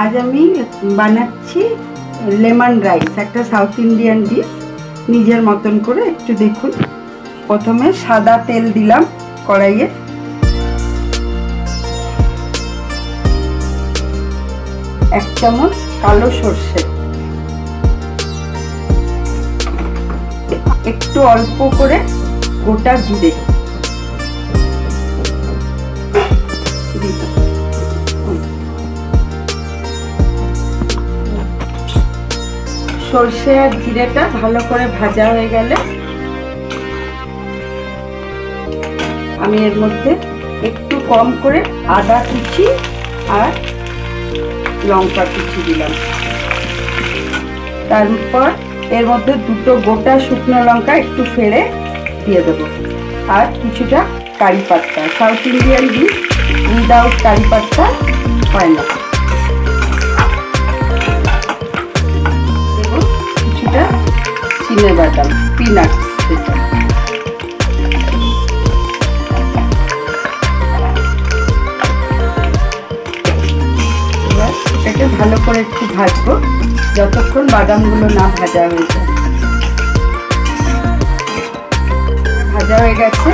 আজ আমি বানাচ্ছি লেমন রাইস, একটা সাউথ ইন্ডিয়ান ডিশ। নিজের মতন করে একটু দেখুন। প্রথমে সাদা তেল দিলাম কড়াইয়ে, এক চামচ কালো সর্ষে, একটু অল্প করে গোটা জিরে, সর্ষে আর জিরেটা ভালো করে ভাজা হয়ে গেলে আমি এর মধ্যে একটু কম করে আদা কুচি আর লঙ্কা কুচি দিলাম। তারপর এর মধ্যে দুটো গোটা শুকনো লঙ্কা একটু ফেড়ে দিয়ে দেবো, আর কিছুটা কারি পাত্তা। সাউথ ইন্ডিয়ান ডিশ উইদাউট কারি পাত্তা হয় না। দেবো কিছুটা চিনেবাদাম, পিনাটস। এটাকে ভালো করে একটু ভাজবো যতক্ষণ বাদামগুলো না ভাজা হয়ে যায়। ভাজা হয়ে গেছে।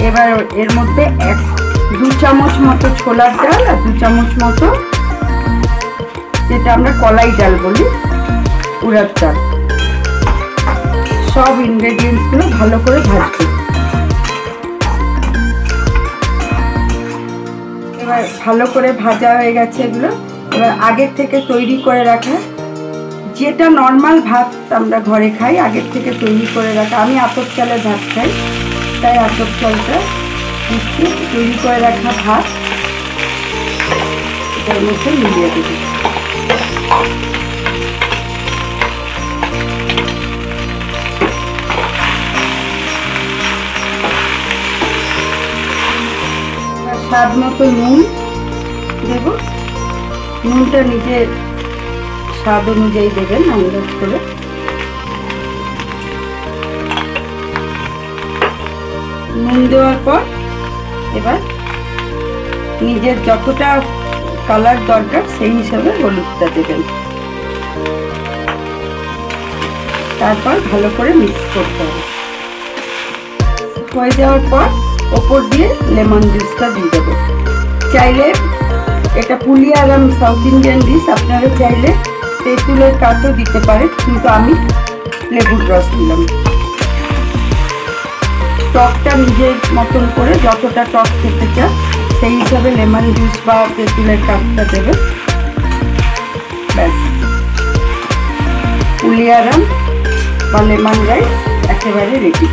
এবার এর মধ্যে 2 চামচ মতো ছোলার ডাল আর 2 চামচ মতো, যেটা আমরা কলাই ডাল বলি, উড়ার ডাল, সব ইনগ্রেডিয়েন্টসগুলো ভালো করে ভাজবো। এবার ভালো করে ভাজা হয়ে গেছে এগুলো। এবার আগের থেকে তৈরি করে রাখা, যেটা নর্মাল ভাত আমরা ঘরে খাই, আগের থেকে তৈরি করে রাখা, আমি আতপ চালের ভাত খাই, তাই আতপ চালটা তৈরি করে রাখা ভাত এটার মধ্যে মিলিয়ে দেব। স্বাদ মতো নুন দেব। নুনটা নিজের স্বাদ অনুযায়ী দেবেন আন্দাজ করে। নুন দেওয়ার পর এবার নিজের যতটা কালার দরকার সেই হিসাবে হলুদটা দেবেন। তারপর ভালো করে মিক্স করতে হবে। হয়ে যাওয়ার পর ওপর দিয়ে লেমন জুসটা দিয়ে দেবো। চাইলে এটা পুলিয়ারাম সাউথ ইন্ডিয়ান ডিশ, আপনারা চাইলে তেঁতুলের কাঠও দিতে পারেন, কিন্তু আমি লেবুর রস দিলাম। টকটা নিজের মতন করে যতটা টক খেতে চান সেই হিসাবে লেমন জুস বা তেঁতুলের কাঠটা দেবে। ব্যাস, পুলিয়ারাম বা লেমন রাইস একেবারে রেডি।